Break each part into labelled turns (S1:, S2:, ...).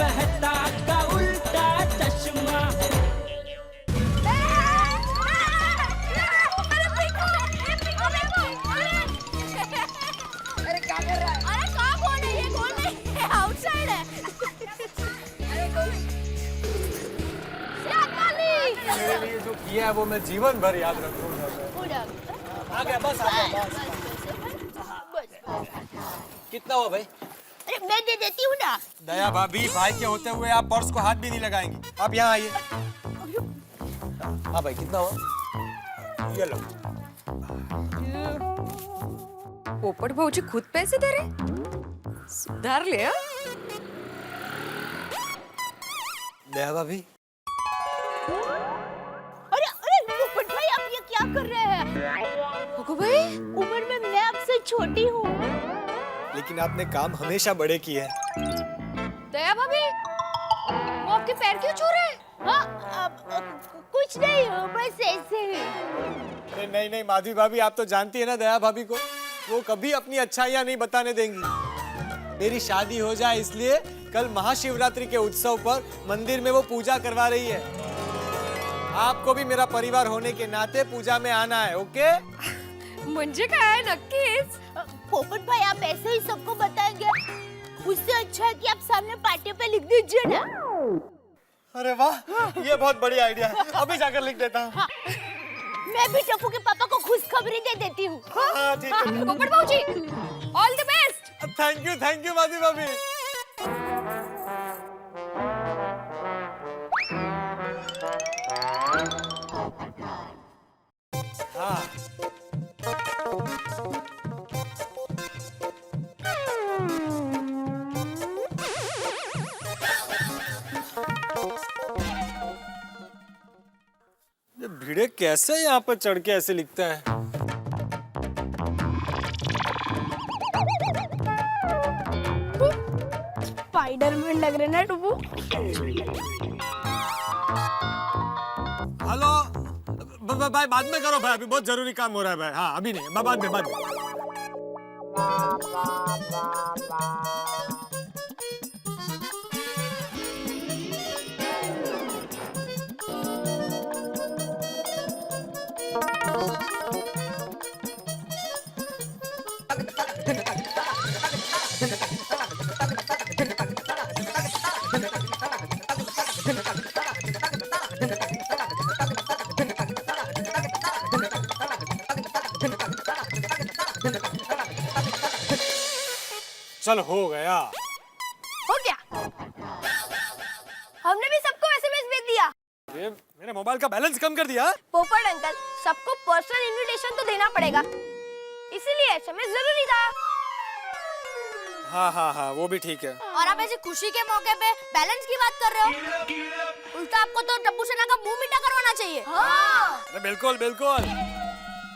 S1: मेहता का उल्टा चश्मा।
S2: अरे क्या कर रहा है?
S3: अरे कहाँ गोल है? ये गोल नहीं है, आउटसाइड है।
S2: अरे गोल
S4: मेरे लिए जो किया है वो मैं जीवन भर याद रखूंगा। आ गया बस, आ गया बस। कितना हुआ भाई?
S3: अरे मैं दे देती हूँ ना।
S4: दया भाभी, भाई के होते हुए आप पर्स को हाथ भी नहीं लगाएंगी। आप यहाँ आइए। हाँ भाई, कितना हुआ? ये लो।
S2: पोपट भाऊजी खुद पैसे दे रहे? सुधार ले। हाँ?
S4: दया भाभी,
S3: अरे अरे पोपट भाई, आप ये क्या कर रहे हैं?
S2: कोको भाई,
S3: उम्र में मैं आपसे छोटी हूँ।
S4: लेकिन आपने काम हमेशा बड़े किए हैं।
S2: दया भाभी, वो आपके पैर क्यों छू रहे हैं?
S3: हाँ, कुछ नहीं, बस ऐसे ही।
S4: अरे नहीं नहीं माधवी भाभी, आप तो जानती है ना दया भाभी को, वो कभी अपनी अच्छाइयाँ नहीं बताने देंगी। मेरी शादी हो जाए इसलिए कल महाशिवरात्रि के उत्सव पर मंदिर में वो पूजा करवा रही है। आपको भी मेरा परिवार होने के नाते पूजा में आना है, ओके?
S2: म्हणजे काय नक्कीच।
S3: पोपट भाई, आप ऐसे ही सबको बताएंगे? उससे अच्छा है कि आप सामने पार्टी पे लिख दीजिए ना।
S4: अरे वाह, ये बहुत बड़ी आइडिया है। अभी जाकर लिख देता हूँ।
S3: हाँ, मैं भी टप्पू के पापा को खुशखबरी दे देती हूँ।
S4: हाँ, ठीक है।
S2: पोपट भाऊजी, all the best.
S4: Thank you Madhavi भाभी। हाँ। ये भिड़े कैसे यहाँ पर चढ़ के ऐसे लिखते हैं?
S3: स्पाइडरमैन लग रहे ना टप्पू।
S4: हेलो भाई, बाद में करो भाई, अभी बहुत जरूरी काम हो रहा है भाई। हाँ अभी नहीं, बाद में। चल हो गया।
S3: हो गया? हमने भी सबको एसएमएस भेज दिया।
S4: ये मेरे मोबाइल का बैलेंस कम कर दिया।
S3: पोपट अंकल, सबको पर्सनल इनविटेशन तो देना पड़ेगा, इसीलिए एसएमएस जरूरी था।
S4: हाँ, वो भी ठीक है।
S3: और आप ऐसे खुशी के मौके पे बैलेंस की बात कर रहे हो? उल्टा आपको तो टप्पू सेना का मुंह मीठा करवाना चाहिए। हाँ।
S4: अरे बिल्कुल।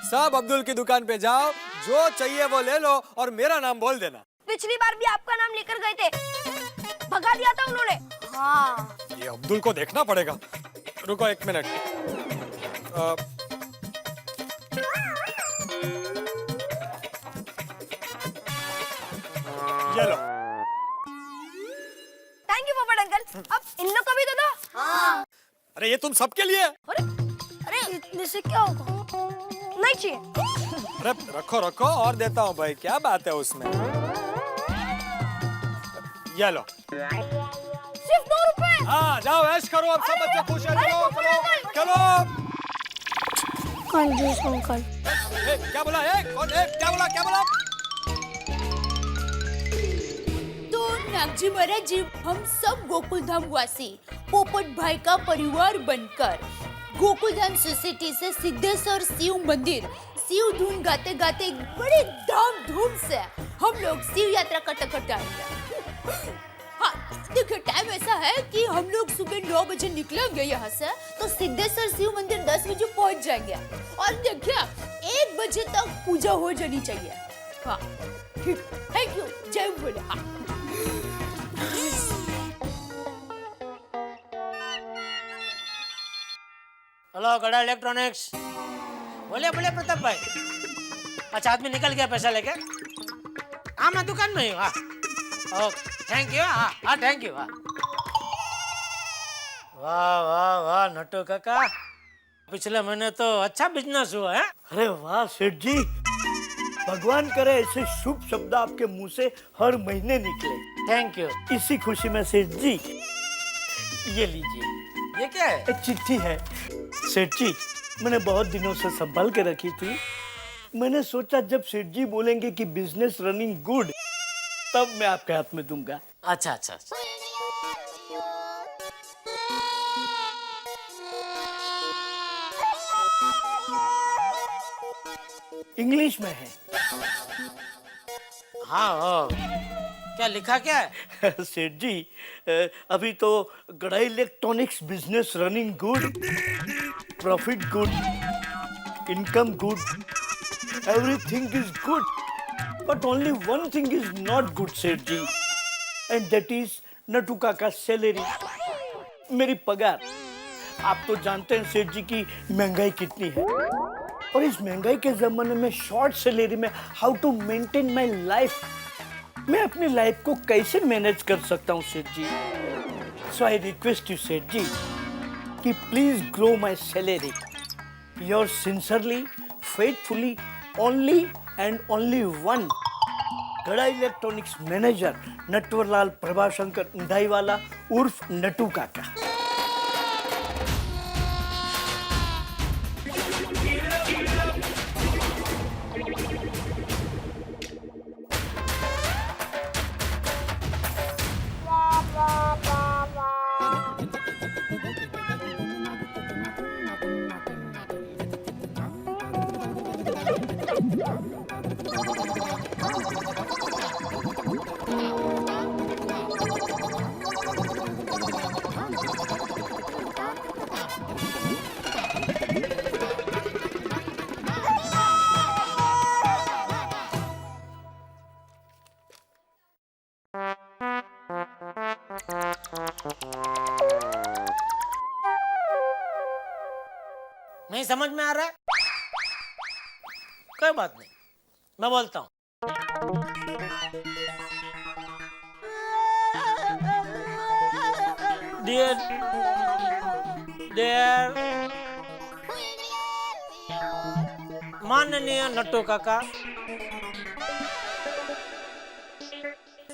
S4: सब अब्दुल की दुकान पे जाओ, जो चाहिए वो ले लो और मेरा नाम बोल देना।
S3: पिछली बार भी आपका नाम लेकर गए थे, भगा दिया था उन्होंने। हाँ।
S4: ये अब्दुल को देखना पड़ेगा। रुको 1 मिनट। ये लो।
S3: थैंक यू पोपट अंकल। अब इन लोग को भी दे दो। हाँ।
S4: अरे ये तुम सबके लिए।
S3: अरे इतने से क्या होगा? नहीं चाहिए।
S4: अरे रखो और देता हूँ भाई, क्या बात है उसमें। ये लो।
S3: सिर्फ 2 रुपए।
S4: हाँ जाओ ऐश करो, अब सब बच्चे खुश हैं। चलो।
S3: कंजूस अंकल।
S4: क्या बोला? क्या बोला?
S3: तो नागजी महाराज जी, हम सब गोकुलधाम वासी पोपट भाई का परिवार बनकर गोकुलधाम सोसाइटी से सिद्धेश्वर शिव मंदिर शिव धुन गाते गाते बड़े धाम-धूम से हम लोग शिव यात्रा करते आएंगे। हाँ, देखिए टाइम ऐसा है कि हम लोग सुबह 9 बजे निकलेंगे यहाँ से, तो सिद्धेश्वर शिव मंदिर 10 बजे पहुँच जाएंगे। और देखिए 1 बजे तक पूजा हो जानी चाहिए। हाँ ठीक, थैंक यू, जय भोले। हाँ।
S5: हेलो गड़ा इलेक्ट्रॉनिक्स। बोले प्रताप भाई। अच्छा आदमी निकल गया पैसा लेके? हाँ मैं दुकान में ही हूँ। हाँ ओके, थैंक यू। हाँ थैंक यू। हाँ वाह वाह वाह नट्टू काका, पिछले महीने तो अच्छा बिजनेस हुआ है।
S6: अरे वाह सेठ जी, भगवान करे ऐसे शुभ शब्द आपके मुंह से हर महीने निकले।
S5: Thank you.
S6: इसी खुशी में सेठ जी ये लीजिए,
S5: ये क्या है?
S6: एक चिट्ठी है। सेठ जी मैंने बहुत दिनों से संभाल के रखी थी। मैंने सोचा जब सेठ जी बोलेंगे कि बिजनेस रनिंग गुड, तब मैं आपके हाथ में दूंगा।
S5: अच्छा अच्छा अच्छा।
S6: इंग्लिश में है।
S5: हाँ हो। क्या लिखा क्या है?
S6: सेठ जी अभी तो गड़ा electronics business running good, profit good, income good, everything is good, but only one thing is not good सेठ जी, एंड दैट इज नट्टू काका सैलरी, मेरी पगार। आप तो जानते हैं सेठ जी की महंगाई कितनी है, और इस महंगाई के जमाने में शॉर्ट सैलरी में how to maintain my life, मैं अपनी लाइफ को कैसे मैनेज कर सकता हूँ सेठ जी। सो आई रिक्वेस्ट यू सेठ जी कि please grow my salary. Your sincerely, faithfully, only and only one, गड़ा इलेक्ट्रॉनिक्स मैनेजर नटवरलाल प्रभाशंकर उंधाईवाला उर्फ नट्टू काका।
S5: नहीं समझ में आ रहा है? कोई बात नहीं, मैं बोलता हूँ। डियर डियर माननीय नट्टू काका,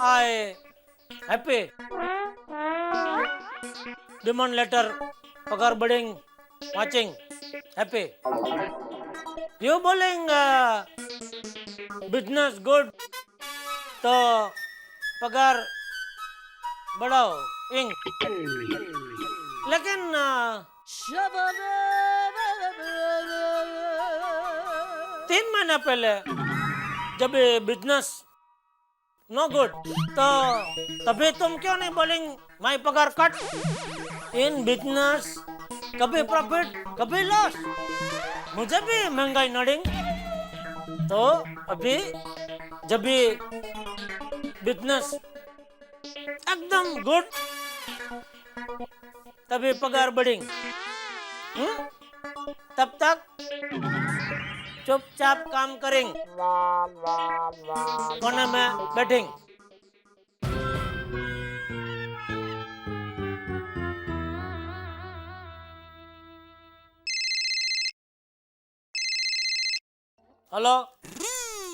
S5: आई हैप्पी डिमांड लेटर पगार bidding watching happy you bowling business good तो पगार बढ़ाओ इंग, लेकिन 3 महीने पहले जब ये बिजनेस नो गुड तो तभी तुम क्यों नहीं बोलिंग माई पगार कट इन बिजनेस, कभी प्रॉफिट कभी लॉस, मुझे भी महंगाई नड़िंग, तो अभी जब भी बिजनेस एकदम गुड तभी पगार बढ़ेंगे, तब तक चुपचाप काम करेंगे, कोने में बैठेंगे। हेलो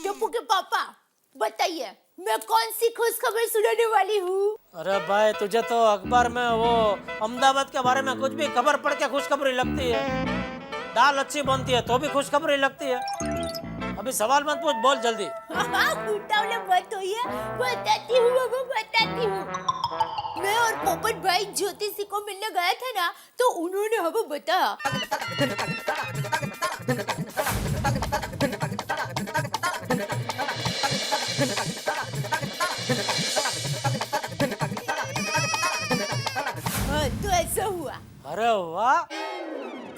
S3: टप्पू के पापा, बताइए मैं कौन सी खुश खबर सुनाने वाली हूँ।
S5: अरे भाई तुझे तो अखबार में वो अहमदाबाद के बारे में कुछ भी खबर पढ़ के खुशखबरी लगती है, दाल अच्छी बनती है तो भी खुशखबरी लगती है। अभी सवाल मत पूछ, बोल जल्दी।
S3: उतावले मत होइए, बताती हूँ बाबा, बताती हूँ। मैं और पोपट भाई ज्योतिषी को मिलने गए थे ना, तो उन्होंने हमें बताया तो ऐसा हुआ।
S5: अरे वाह,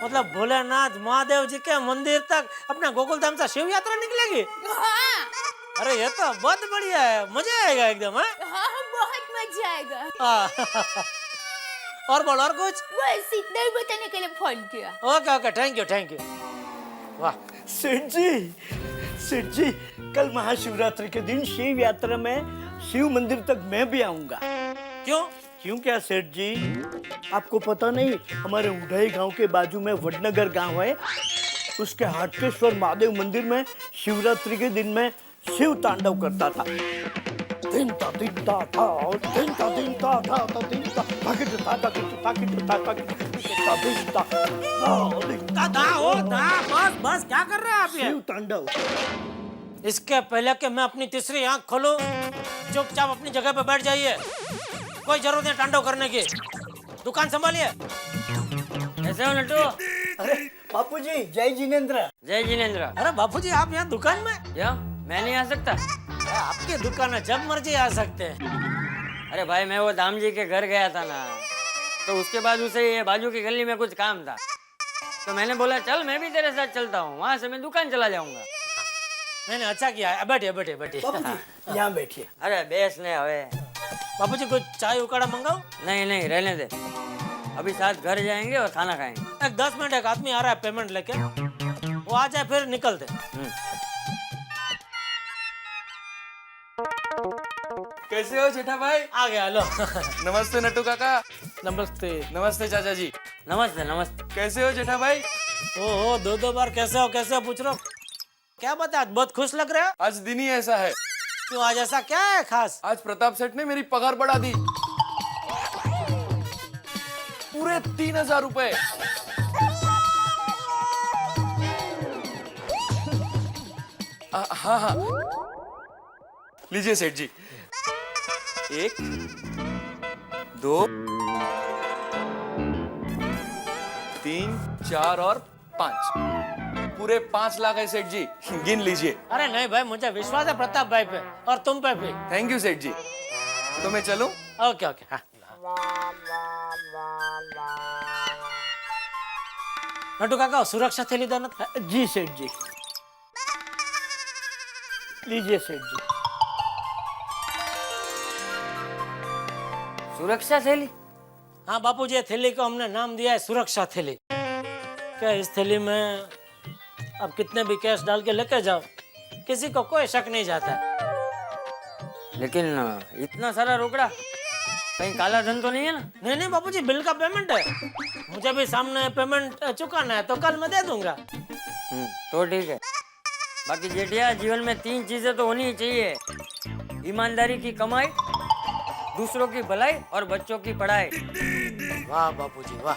S5: मतलब भोलेनाथ महादेव जी के मंदिर तक अपना गोकुल धाम से शिव यात्रा निकलेगी।
S3: हाँ
S5: अरे ये तो बहुत बढ़िया है, मजा आएगा एकदम। है
S3: हाँ, बहुत मजा आएगा।
S5: और बोल, और कुछ?
S3: बस इतना ही बताने के लिए फोन किया।
S5: Okay okay, thank you thank you. वाह
S6: सेठ जी कल महाशिवरात्रि के दिन शिव यात्रा में शिव मंदिर तक मैं भी आऊंगा।
S5: क्यों?
S6: क्यों क्या सेठ जी, आपको पता नहीं हमारे उढ़ाई गांव के बाजू में वडनगर गांव है, उसके हाटकेश्वर महादेव मंदिर में शिवरात्रि के दिन में शिव तांडव करता था। दिन ता दिन ता था, दिन ता दिन ता था, ता दिन ता ताकिट ता ताकिट ताकिट ता ताकिट ता दिन ता
S5: बस बस, क्या कर रहे हैं आप ये?
S6: शिव तांडव।
S5: इसके पहले कि मैं अपनी तीसरी आंख खोलूं, चुपचाप अपनी जगह पे बैठ जाइए। कोई जरूरत नहीं तांडव करने की। दुकान संभालिए।
S7: कैसे हो नट्टू?
S6: अरे बापूजी, जय जिनेंद्र।
S7: जय जिनेंद्र।
S5: अरे बापूजी, आप यहाँ दुकान में?
S7: क्या मैं नहीं आ सकता?
S5: अरे आपकी दुकान है, जब मर्जी आ सकते हैं।
S7: अरे भाई, मैं वो दाम जी के घर गया था ना, तो उसके बाद उसे ये बाजू की गली में कुछ काम था, तो मैंने बोला चल मैं भी तेरे साथ चलता हूँ, वहाँ से मैं दुकान चला जाऊंगा।
S5: मैंने अच्छा किया। बैठिए बैठिए बैठिए।
S6: बापूजी यहाँ बैठिए।
S7: अरे बेस ने हवे।
S5: बापूजी, कुछ चाय उकाड़ा मंगाओ?
S7: नहीं नहीं, रहने दे, अभी साथ घर जाएंगे और खाना खाएंगे।
S5: एक 10 मिनट, एक आदमी आ रहा है पेमेंट लेके, वो आ जाए फिर निकलते।
S8: कैसे हो जेठा भाई?
S5: आ गया। लो।
S8: नमस्ते नट्टू काका।
S5: नमस्ते।
S8: नमस्ते चाचा जी।
S7: नमस्ते नमस्ते।
S8: कैसे हो जेठा भाई?
S5: ओहो, दो बार कैसे हो पूछ रहे हो? क्या बात है, आज बहुत खुश लग रहे हो?
S8: आज दिन ही ऐसा है।
S5: क्यों, आज ऐसा क्या है खास?
S8: आज प्रताप सेठ ने मेरी पगार बढ़ा दी, पूरे 3000 रुपए। हाँ हाँ, लीजिए सेठ जी। 1 2 3 4 और 5, पूरे 5 लाख है सेठ जी, गिन लीजिए।
S5: अरे नहीं भाई, मुझे विश्वास है प्रताप भाई पे और तुम पे भी।
S8: थैंक यू सेठ जी। तो मैं चलूं?
S5: Okay okay. हाँ। नट्टू काका, सुरक्षा थैली दो ना।
S6: जी सेठ जी। लीजिए सेठ जी।
S7: सुरक्षा थैली?
S5: हाँ बापूजी, थैली को हमने नाम दिया है सुरक्षा थैली। क्या इस थैली में अब कितने भी कैश डाल के लेके जाओ, किसी को कोई शक नहीं जाता।
S7: लेकिन इतना सारा रोकड़ा, कहीं काला धन तो नहीं है ना?
S5: नहीं नहीं बापूजी, बिल का पेमेंट है, मुझे भी सामने पेमेंट चुकाना है, तो कल मैं दे दूंगा।
S7: तो ठीक है। बाकी जेठिया, जीवन में 3 चीजें तो होनी ही चाहिए: ईमानदारी की कमाई, दूसरों की भलाई और बच्चों की पढ़ाई।
S5: वाह बापूजी वाह,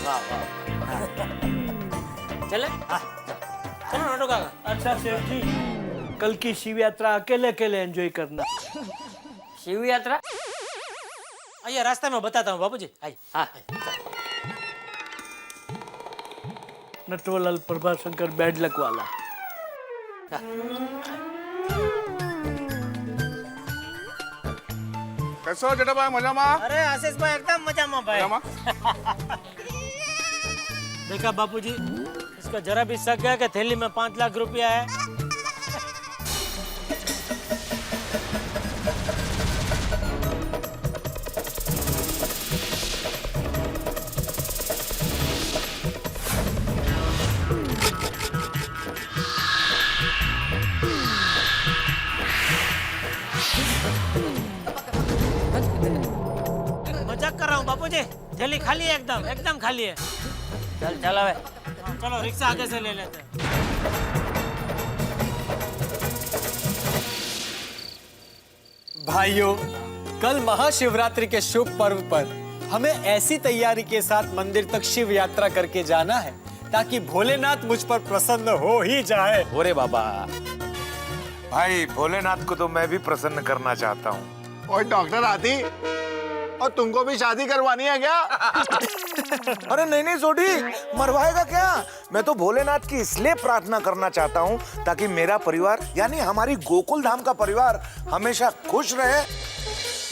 S5: वाह वाह। चले? चलो नट्टू काका।
S6: अच्छा सेठ जी, कल की शिव यात्रा अकेले अकेले एंजॉय करना।
S7: शिव यात्रा?
S5: आइए, रास्ते में बताता हूँ बापूजी। आइए।
S7: हाँ।
S6: नटवरलाल प्रभाशंकर बैड लक वाला।
S9: कैसे हो जेठा भाई? मजा में?
S5: अरे आशीष भाई, एकदम मजा में भाई। देखा बापूजी, इसका जरा भी शक गया कि थैली में 5 लाख रुपया है। मजाक कर रहा हूँ बापूजी, थैली खाली है, एकदम एकदम खाली है।
S7: चल चला वे।
S5: चलो रिक्शा आगे से ले लेते हैं।
S4: भाइयों, कल महाशिवरात्रि के शुभ पर्व पर हमें ऐसी तैयारी के साथ मंदिर तक शिव यात्रा करके जाना है ताकि भोलेनाथ मुझ पर प्रसन्न हो ही जाए।
S10: ओरे बाबा, भाई भोलेनाथ को तो मैं भी प्रसन्न करना चाहता हूँ।
S9: और डॉक्टर आती, और तुमको भी शादी करवानी है क्या?
S10: अरे नहीं नहीं सोढ़ी, मरवाएगा क्या? मैं तो भोलेनाथ की इसलिए प्रार्थना करना चाहता हूँ ताकि मेरा परिवार यानी हमारी गोकुल धाम का परिवार हमेशा खुश रहे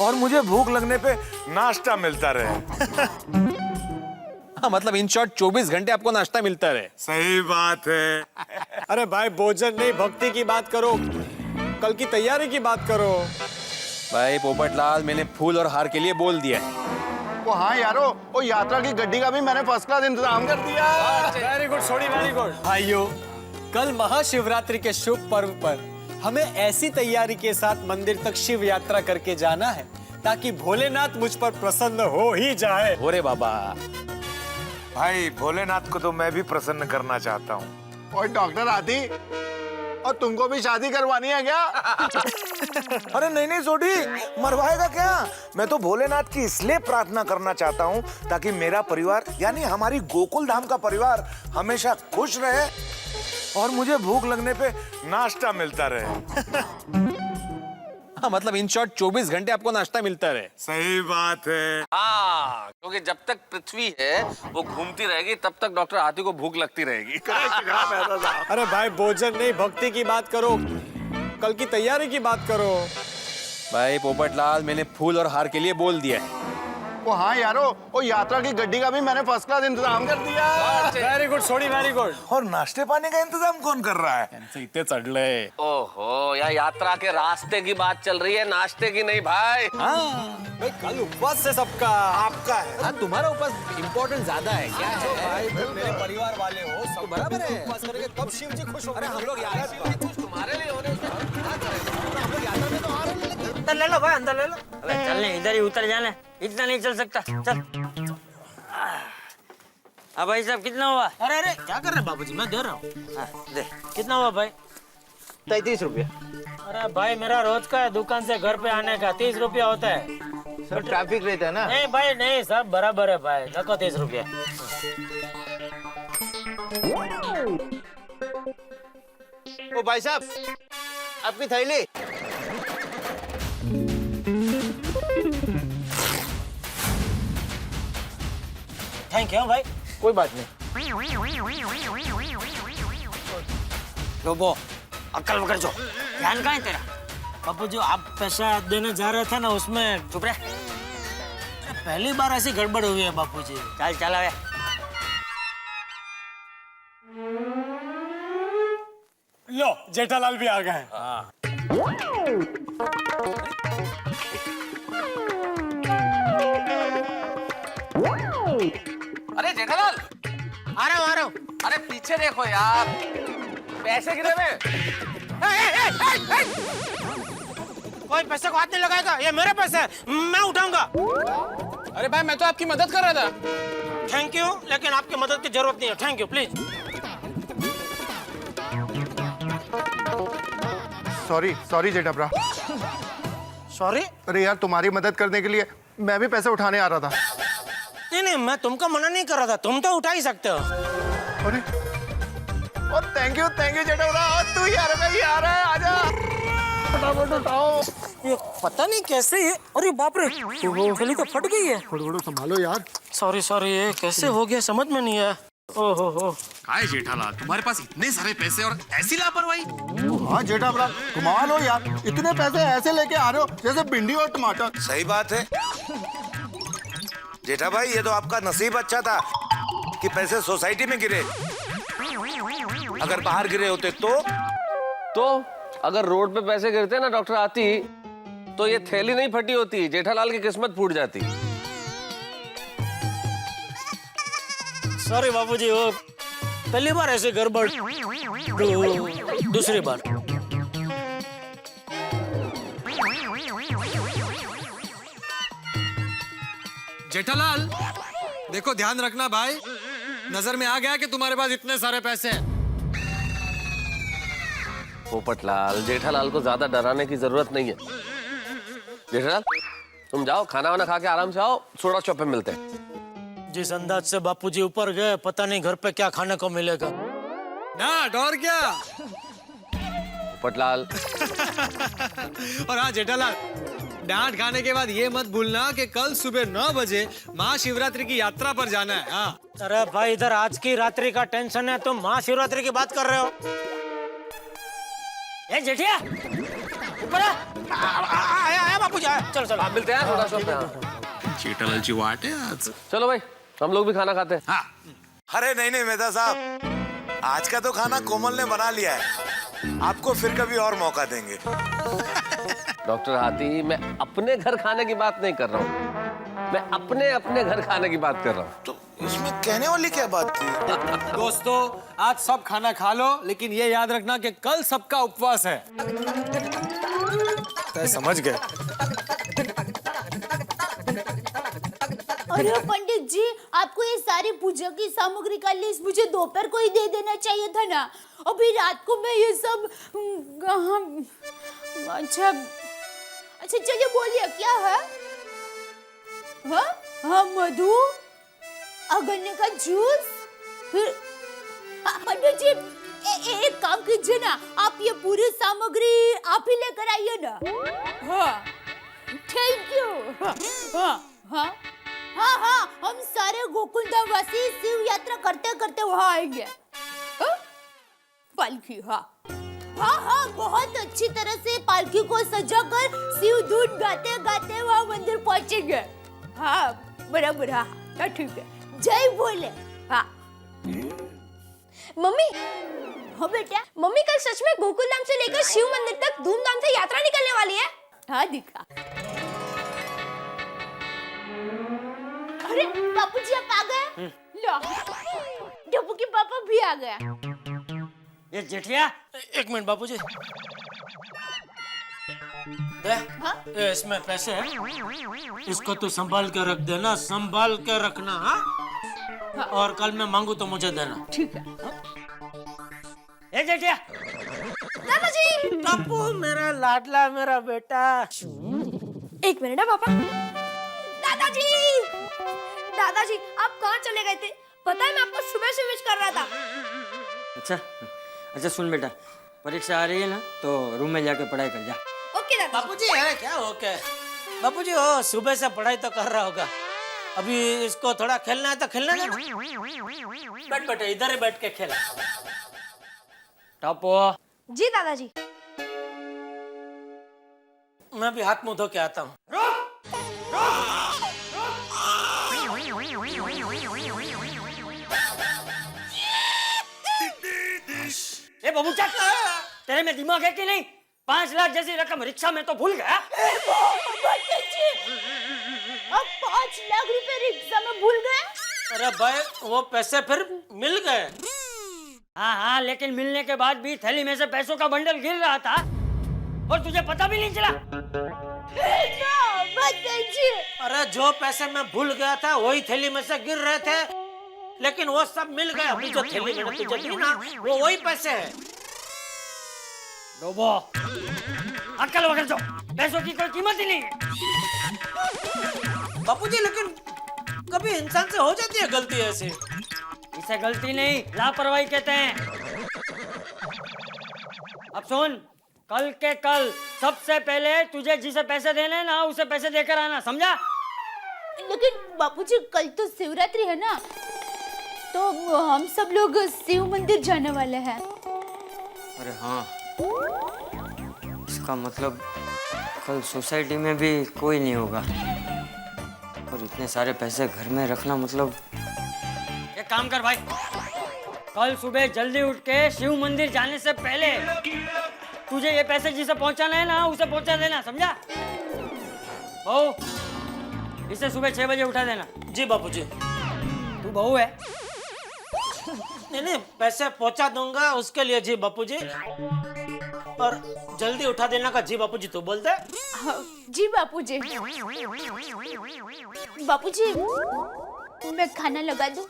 S10: और मुझे भूख लगने पे नाश्ता मिलता रहे।
S11: हाँ, मतलब इन शॉर्ट 24 घंटे आपको नाश्ता मिलता रहे।
S10: सही बात है।
S4: अरे भाई, भोजन नहीं, भक्ति की बात करो, कल की तैयारी की बात करो।
S11: भाई पोपटलाल, मैंने फूल और हार के लिए बोल दिया है।
S9: वो हाँ यारो, वो यात्रा की गड्डी का भी मैंने फर्स्ट क्लास इंतजाम कर दिया।
S4: वेरी गुड सोडी, वेरी गुड। भाइयों, कल महाशिवरात्रि के शुभ पर्व पर हमें ऐसी तैयारी के साथ मंदिर तक शिव यात्रा करके जाना है ताकि भोलेनाथ मुझ पर प्रसन्न हो ही जाए।
S11: ओरे बाबा,
S10: भाई भोलेनाथ को तो मैं भी प्रसन्न करना चाहता हूँ।
S9: और डॉक्टर आती, और तुमको भी शादी करवानी है क्या?
S10: अरे नहीं सोडी, मरवाएगा क्या? मैं तो भोलेनाथ की इसलिए प्रार्थना करना चाहता हूँ ताकि मेरा परिवार यानी हमारी गोकुल धाम का परिवार हमेशा खुश रहे और मुझे भूख लगने पे नाश्ता मिलता रहे।
S11: हाँ, मतलब इन शॉर्ट 24 घंटे आपको नाश्ता मिलता रहे।
S10: सही बात है।
S8: हाँ, क्योंकि जब तक पृथ्वी है वो घूमती रहेगी, तब तक डॉक्टर हाथी को भूख लगती रहेगी।
S4: अरे भाई, भोजन नहीं, भक्ति की बात करो, कल की तैयारी की बात करो।
S11: भाई पोपटलाल, मैंने फूल और हार के लिए बोल दिया है।
S9: वो हाँ यारो, वो यात्रा की गड्डी का भी मैंने फर्स्ट क्लास इंतजाम कर दिया।
S4: वेरी गुड सोडी, वेरी गुड।
S10: और नाश्ते पानी का इंतजाम कौन कर रहा है?
S11: इतने चढ़ले।
S8: ओहो, यह यात्रा के रास्ते की बात चल रही है, नाश्ते की नहीं भाई।
S4: हाँ भाई, कल उपवास से सबका
S10: आपका है।
S11: हाँ, तुम्हारा उपवास इम्पोर्टेंट ज्यादा है क्या है?
S4: भाई, तुम मेरे परिवार वाले हो, सब
S11: बराबर है।
S4: उपवास करेंगे तब शिव जी खुश होंगे।
S11: अरे हम लोग यार
S8: तुम्हारे लिए होने
S5: अंदर ले लो भाई, अंदर ले लो।
S7: अबे चलने, इधर ही उतर जाना, इतना नहीं चल सकता, चल। अब भाई साहब कितना हुआ?
S5: अरे अरे क्या कर रहे हैं बाबूजी, मैं दे रहा हूँ।
S7: हाँ, दे।
S5: कितना हुआ भाई?
S6: 33 रुपया।
S5: अरे भाई, मेरा रोज का है दुकान से घर पे आने का, 30 रुपया होता है।
S6: सर ट्रैफिक रहता है ना।
S5: नहीं भाई नहीं, सब बराबर है भाई, रखो 30 रुपया।
S6: ओ भाई साहब, आपकी थैली।
S5: थैंक यू भाई।
S6: कोई बात नहीं।
S5: रोबो, अक्ल पकड़ जो। ध्यान कहाँ है तेरा? बापू जो आप पैसा देने जा रहे थे ना, उसमें
S7: चुप रहे।
S5: पहली बार ऐसी गड़बड़ हुई है बापू जी।
S7: चल चल आवे।
S4: लो, जेठालाल भी आ गए।
S8: अरे जेठालाल,
S5: आ रहा हूँ।
S8: अरे पीछे देखो यार, पैसे गिरे हुए।
S5: कोई पैसे को हाथ नहीं लगाएगा, ये मेरे पैसे है, मैं उठाऊंगा।
S8: अरे भाई, मैं तो आपकी मदद कर रहा था।
S5: थैंक यू, लेकिन आपकी मदद की जरूरत नहीं है। Thank you, please.
S9: सॉरी जेठाब्रा।
S5: सॉरी?
S9: अरे यार, तुम्हारी मदद करने के लिए मैं भी पैसे उठाने आ रहा था।
S5: नहीं, मैं तुमको मना नहीं कर रहा था, तुम तो उठा ही सकते हो।
S9: अरे, और थैंक यू जेठाब्रा। तू यार, मैं भी आ रहा है, आजा। फटाफट उठाओ।
S5: ये पता नहीं कैसे ये, अरे बाप रे, थैली तो फट गई है।
S9: थोड़ा संभालो यार।
S5: सॉरी, ये कैसे हो गया समझ में नहीं आया। ओहो हो।
S11: काय जेठालाल, तुम्हारे पास इतने सारे पैसे और ऐसी लापरवाही?
S9: हाँ जेठाब्रा, कमाल हो यार, इतने पैसे ऐसे लेके आ रहे हो जैसे भिंडी और टमाटर।
S10: सही बात है जेठा भाई, ये तो आपका नसीब अच्छा था कि पैसे सोसाइटी में गिरे। अगर बाहर गिरे होते
S8: तो अगर रोड पे पैसे गिरते ना डॉक्टर आती, तो ये थैली नहीं फटी होती, जेठालाल की किस्मत फूट जाती।
S5: सॉरी बाबूजी, वो पहली बार ऐसे गड़बड़, दूसरी बार।
S4: जेठालाल, देखो ध्यान रखना भाई, नजर में आ गया कि तुम्हारे पास इतने सारे पैसे हैं।
S8: पोपटलाल, जेठालाल को ज्यादा डराने की जरूरत नहीं है। जेठालाल, तुम जाओ, खाना वाना खा के आराम से आओ, सोडा शॉप पे मिलते हैं।
S5: जिस अंदाज से बापूजी ऊपर गए, पता नहीं घर पे क्या खाने को मिलेगा।
S4: डांट और क्या।
S8: पोपटलाल।
S4: और हाँ जेठालाल, डांट खाने के बाद ये मत भूलना कि कल सुबह 9 बजे महाशिवरात्रि की यात्रा पर जाना है। हाँ।
S5: अरे भाई, इधर आज की रात्रि का टेंशन है, तुम महाशिवरात्रि की बात कर रहे हो। ए जेठिया, ऊपर आया बापूजी, आया। चलो
S8: आप मिलते हैं सोडा शॉप पे।
S11: जेठालाल जी वाट है आज।
S8: चलो भाई, हम लोग भी खाना खाते हैं।
S11: हाँ।
S10: अरे नहीं मेहता साहब, आज का तो खाना कोमल ने बना लिया है, आपको फिर कभी और मौका देंगे।
S8: डॉक्टर हाथी, मैं अपने घर खाने की बात नहीं कर रहा हूँ, मैं अपने घर खाने की बात कर रहा हूँ।
S10: तो इसमें कहने वाली क्या बात थी?
S4: दोस्तों, आज सब खाना खा लो, लेकिन ये याद रखना कि कल सबका उपवास है। तो समझ गए।
S3: अरे पंडित जी, आपको ये सारी पूजा की सामग्री का लिस्ट मुझे दोपहर को ही दे देना चाहिए था ना। अभी रात को मैं ये सब अच्छा अच्छा चलिए बोलिए क्या है? हाँ हाँ, मधु, गन्ने का जूस, फिर पंडित जी एक काम कीजिए ना, आप ये पूरी सामग्री आप ही लेकर आइए ना। हाँ थैंक यू। हाँ हाँ हाँ हाँ, हम सारे गोकुल धाम वासी शिव यात्रा करते करते वहाँ आएंगे। पालकी, हाँ हाँ हाँ, बहुत अच्छी तरह से पालकी को सजाकर शिव धुन गाते गाते वहाँ मंदिर पहुँचेंगे। हाँ बराबर, हाँ ठीक है, जय भोले। हाँ
S2: मम्मी,
S3: हाँ बेटा,
S2: मम्मी कल सच में गोकुल धाम से लेकर शिव मंदिर तक धूमधाम से यात्रा निकलने वाली है।
S3: हाँ दिखा। अरे बापूजी आप आ गए। लो, डब्बू के पापा भी आ गया।
S5: ये जेठिया, एक मिनट बापूजी।
S3: हाँ?
S5: ये इसमें पैसे हैं, इसको तू संभाल के रख देना, संभाल के रखना। हाँ? और कल मैं मांगू तो मुझे देना।
S3: ठीक है।
S5: ए जेठिया,
S2: दादाजी,
S5: टप्पू मेरा लाडला, मेरा बेटा।
S2: एक मिनट है पापा। दादाजी, दादाजी आप कहाँ चले गए थे? पता है मैं आपको सुबह से विश कर रहा था।
S7: अच्छा अच्छा, सुन बेटा, परीक्षा आ रही है ना, तो रूम में जाके पढ़ाई कर जा।
S2: ओके दादाजी।
S5: बापूजी है क्या? ओके बापूजी, हो सुबह से पढ़ाई तो कर रहा होगा, अभी इसको थोड़ा खेलना है तो खेलना देना। बैठ बेटा, इधर ही बैठ के खेला।
S7: टप्पू,
S2: जी दादाजी।
S5: मैं भी हाथ मुंह धो के आता हूँ।
S7: ए बबूचा, तेरे में दिमाग है कि नहीं? 5 लाख जैसी रकम रिक्शा में तो भूल गया।
S3: अब 5 लाख रुपए रिक्शा में भूल गए?
S5: अरे भाई, वो पैसे फिर मिल गए।
S7: हाँ हाँ, लेकिन मिलने के बाद भी थैली में से पैसों का बंडल गिर रहा था और तुझे पता भी नहीं चला।
S5: अरे जो पैसे मैं भूल गया था वही थैली में से गिर रहे थे, लेकिन वो सब मिल गए। अभी जो थैली मैंने तुझे दी ना, वो वही पैसे है।
S7: डोबो, अक्ल वगैरह जो, पैसों की कोई कीमत ही नहीं है।
S5: बापूजी, लेकिन कभी इंसान से हो जाती है गलती ऐसी।
S7: इसे गलती नहीं, लापरवाही कहते हैं। अब सुन, कल के कल सबसे पहले तुझे जिसे पैसे देने ना, उसे पैसे देकर आना, समझा?
S3: लेकिन बापूजी कल तो शिवरात्रि है ना, तो हम सब लोग शिव मंदिर जाने वाले हैं।
S7: अरे हाँ, इसका मतलब कल सोसाइटी में भी कोई नहीं होगा और इतने सारे पैसे घर में रखना मतलब। एक काम कर भाई, कल सुबह जल्दी उठ के शिव मंदिर जाने से पहले तुझे ये पैसे जिसे पहुंचाना है ना, उसे पहुंचा देना, समझा? बहू, इसे सुबह 6 बजे उठा देना।
S5: जी बापूजी।
S7: तू बहू है?
S5: नहीं, पैसे पहुंचा दूंगा उसके लिए जी बापूजी, और जल्दी उठा देना का जी बापूजी तू बोलते।
S3: जी बापूजी। बापूजी, मैं खाना लगा दूं?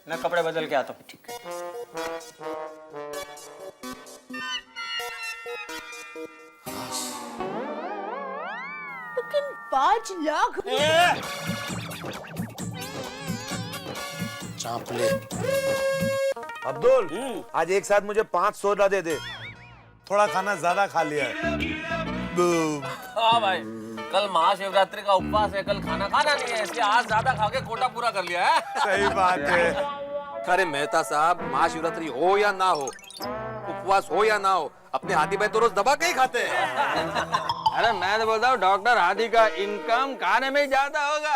S7: मैं कपड़े बदल के आता हूँ। ठीक है।
S3: लेकिन 5 लाख
S10: चाप ले। अब्दुल, आज एक साथ मुझे 5 सोडा दे दे, थोड़ा खाना ज्यादा खा लिया है।
S8: हाँ भाई, कल महाशिवरात्रि का उपवास है, कल खाना खाना नहीं है, इसलिए आज ज्यादा खा के कोटा पूरा कर लिया है।
S10: सही बात है।
S11: अरे मेहता साहब, महाशिवरात्रि हो या ना हो, उपवास हो या ना हो, अपने हाथी भाई तो रोज दबा के ही खाते हैं।
S7: अरे मैं तो बोलता हूँ डॉक्टर हाथी का इनकम खाने में ज्यादा होगा।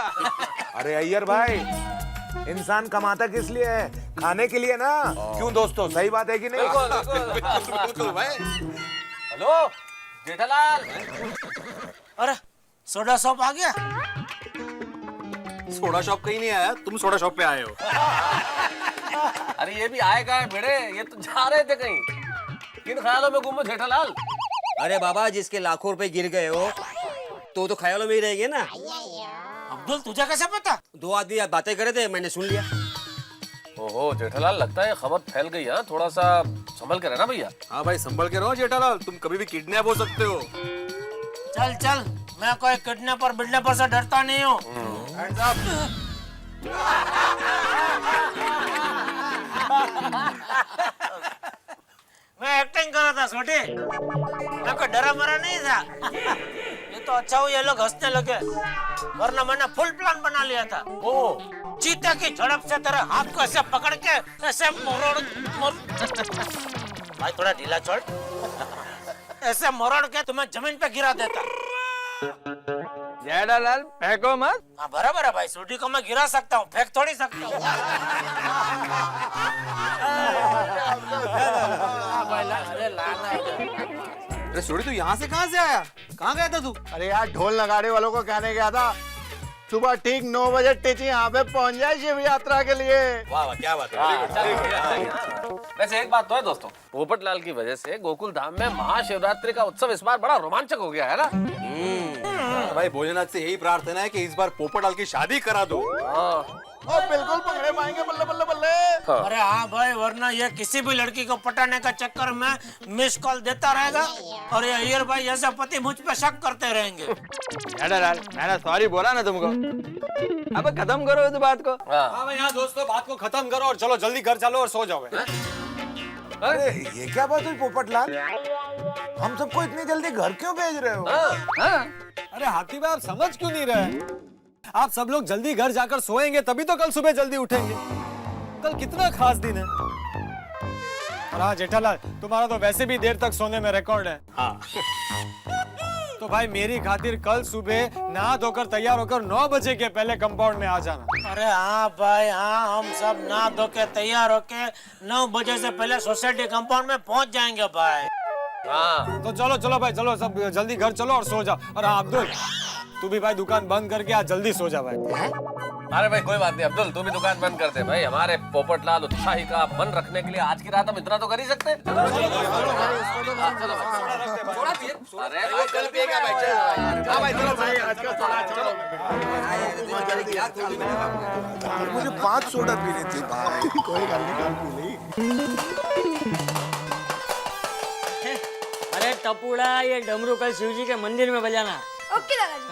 S10: अरे अय्यर भाई, इंसान कमाता किस लिए है? खाने के लिए ना। क्यों दोस्तों, सही बात है कि नहीं?
S8: बिल्कुल भाई। हेलो जेठालाल।
S5: अरे सोडा शॉप आ गया।
S11: सोडा शॉप कहीं नहीं आया, तुम सोडा शॉप पे आए हो।
S8: अरे ये भी आएगा बेड़े, ये तो जा रहे थे कहीं। किन ख्यालों में गुम हो जेठालाल?
S12: अरे बाबा, जिसके लाखों रुपए गिर गए हो तो ख्यालों में ही रहेंगे ना।
S5: अब्दुल तुझे कैसे पता?
S7: 2 आदमी बातें करे थे, मैंने सुन लिया।
S8: ओहो जेठालाल, लगता है खबर फैल गई है, थोड़ा सा संभल के रहना भैया।
S11: हाँ भाई संभल के रहो जेठालाल, तुम कभी भी किडनैप हो सकते हो।
S5: चल चल, मैं कोई किडनैपर बिडनैपर से डरता नहीं हूँ।
S11: Hands up!
S5: मैं एक्टिंग कर रहा था छोटे, मैं कोई डरा मरा नहीं था। ये तो अच्छा हुआ ये लोग हंसने लगे, वरना मैंने फुल प्लान बना लिया था। ओ चीते की झड़प से तेरे हाथ को ऐसे पकड़ के ऐसे भाई थोड़ा ढीला छोड़, ऐसे मोड़ के तुम्हें जमीन पे गिरा देता।
S9: जेठालाल फेंको मत।
S5: हाँ बराबर है भाई, सूटी को मैं गिरा सकता हूँ, फेंक थोड़ी सकता हूँ।
S11: अरे सोडी तू यहाँ से कहाँ से आया? कहाँ गया था तू?
S9: अरे यार ढोल नगाड़े वालों को कहने गया था सुबह ठीक 9 बजे टीची यहाँ पे पहुँच जाए शिव यात्रा के लिए।
S11: वाह वाह क्या बात है।
S8: वैसे एक बात तो है दोस्तों, पोपटलाल की वजह से गोकुल धाम में महाशिवरात्रि का उत्सव इस बार बड़ा रोमांचक हो गया है ना।
S11: भाई भोलेनाथ से यही प्रार्थना है कि इस बार पोपटलाल की शादी करा दो।
S9: और बिल्कुल पकड़े पाएंगे, बल्ले बल्ले बल्ले।
S5: अरे हाँ भाई, वरना ये किसी भी लड़की को पटाने का चक्कर में मिस कॉल देता रहेगा और ये अय्यर भाई ऐसे पति मुझ पे शक करते रहेंगे।
S9: जेठालाल मैंने सॉरी बोला ना तुमको, अब खत्म करो इस बात को।
S4: हाँ भाई हाँ दोस्तों, बात को खत्म करो और चलो जल्दी घर चलो और सो जाओ।
S10: अरे ये क्या बात हुई पोपटलाल, हम सबको इतनी जल्दी घर क्यों भेज रहे हो?
S4: अरे हाथी भाई आप समझ क्यों नहीं रहे? आप सब लोग जल्दी घर जाकर सोएंगे तभी तो कल सुबह जल्दी उठेंगे। कल कितना खास दिन है। और हाँ जेठालाल, तुम्हारा तो वैसे भी देर तक सोने में रिकॉर्ड है।
S11: हाँ।
S4: तो भाई मेरी खातिर कल सुबह नहा धोकर तैयार होकर 9 बजे के पहले कंपाउंड में आ जाना।
S5: अरे हाँ भाई हाँ, हम सब नहा धो के तैयार होके 9 बजे से पहले सोसाइटी कंपाउंड में पहुंच जाएंगे भाई।
S8: हाँ
S4: तो चलो चलो भाई, चलो सब जल्दी घर चलो और सो जाओ। और हाँ अब्दुल, तू भी भाई दुकान बंद करके आज जल्दी सो जा भाई।
S8: अरे भाई कोई बात नहीं अब्दुल, तू भी दुकान बंद कर दे भाई। हमारे पोपटलाल उत्साही का मन रखने के लिए आज की रात हम इतना तो कर ही सकते हैं। अरे भाई
S11: कल पिएगा भाई, चल। हाँ भाई चलो भाई, आज का चलो।
S10: मुझे 5 सोडा पीने थे भाई। कोई गल नहीं।
S7: अरे टपुड़ा, ये डमरू कल शिव जी के मंदिर में बजाना।
S2: ओके दादाजी।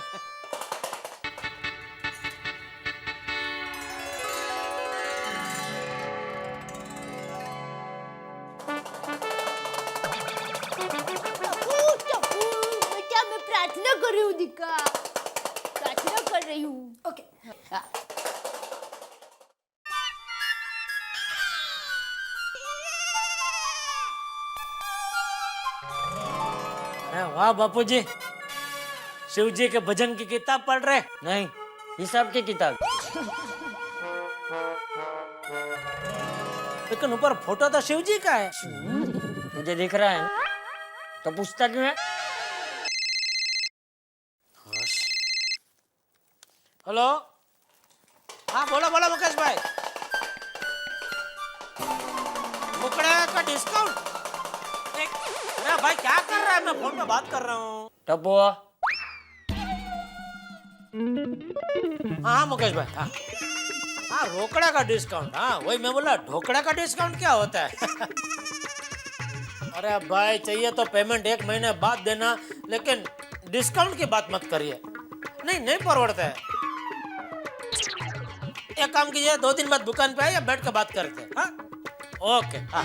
S3: बेटा मैं प्रार्थना कर रही हूँ दिक्का, प्रार्थना कर रही हूँ।
S2: ओके।
S3: हाँ।
S5: अरे वाह बापूजी, शिव जी के भजन की किताब पढ़ रहे?
S7: नहीं, हिसाब की किताब।
S5: लेकिन ऊपर फोटो तो शिव जी का है।
S7: तुझे दिख रहा है ना? तो पूछता क्यों है?
S5: हेलो, हाँ बोलो बोलो मुकेश भाई। मुकड़े का डिस्काउंट? अरे भाई क्या कर रहा है, मैं फोन पे बात कर रहा हूँ।
S7: टपुआ,
S5: हाँ मुकेश भाई, हाँ हाँ रोकड़ा का डिस्काउंट, हाँ वही मैं बोला ढोकड़ा का डिस्काउंट क्या होता है? अरे भाई चाहिए तो पेमेंट 1 महीने बाद देना, लेकिन डिस्काउंट की बात मत करिए, नहीं परवड़ता है। एक काम कीजिए, 2 दिन बाद दुकान पे आइए, बैठ के बात करते हैं। हाँ ओके, हाँ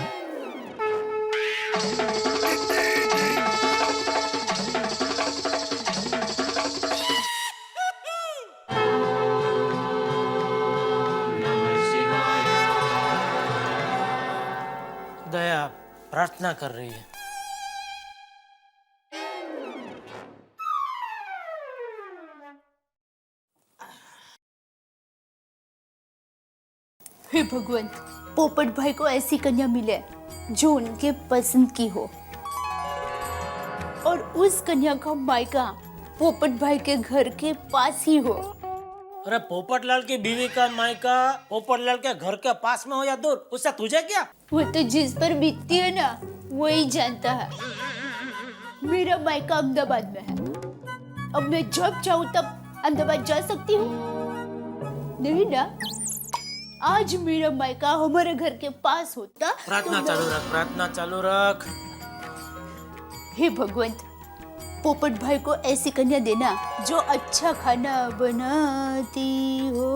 S5: दया प्रार्थना कर रही है।
S3: हे भगवान, पोपट भाई को ऐसी कन्या मिले जो उनके पसंद की हो, और उस कन्या का मायका पोपट भाई के घर के पास ही हो।
S5: अरे पोपटलाल की बीवी का मायका पोपटलाल के घर के पास में हो या दूर, उससे तुझे क्या?
S3: वो तो जिस पर बीतती है ना वही जानता है। मेरा मायका अहमदाबाद में है, अब मैं जब चाहूँ तब अहमदाबाद जा सकती हूँ? नहीं ना। आज मेरा मायका हमारे घर के पास होता।
S5: प्रार्थना चालू रख, प्रार्थना चालू रख।
S3: हे भगवंत, पोपट भाई को ऐसी कन्या देना जो अच्छा खाना बनाती हो।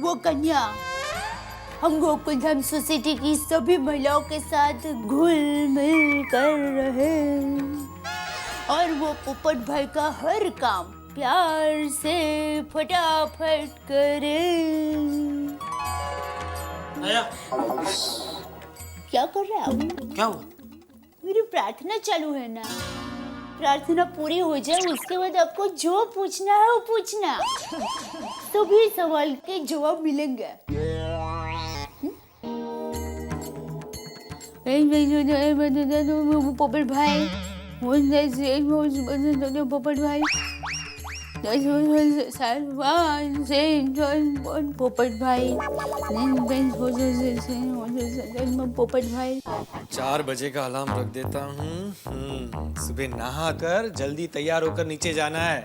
S3: वो कन्या हम गोकुलधाम सोसाइटी की सभी महिलाओं के साथ घुल मिल कर रहे और वो पोपट भाई का हर काम प्यार से फटाफट करे।
S5: आया,
S3: क्या कर रहे हैं आप?
S5: क्या हुआ?
S3: मेरी प्रार्थना चालू है ना। प्रार्थना पूरी हो जाए उसके बाद आपको जो पूछना है वो पूछना। सभी सवाल के जवाब मिलेंगे। पोपट भाई, पोपट भाई, पोपट भाई, पोपट भाई।
S4: 4 बजे का अलार्म रख देता हूँ। सुबह नहा कर जल्दी तैयार होकर नीचे जाना है।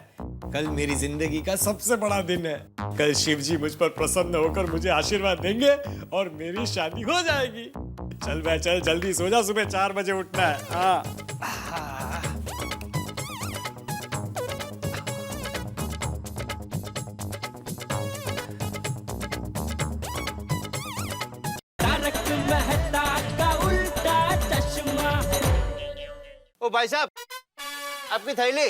S4: कल मेरी जिंदगी का सबसे बड़ा दिन है। कल शिव जी मुझ पर प्रसन्न होकर मुझे आशीर्वाद देंगे और मेरी शादी हो जाएगी। चल भाई चल, जल्दी सो जा, सुबह 4 बजे उठना है। हाँ।
S1: तारक मेहता का उल्टा चश्मा।
S9: ओ भाई साहब, आपकी थैली।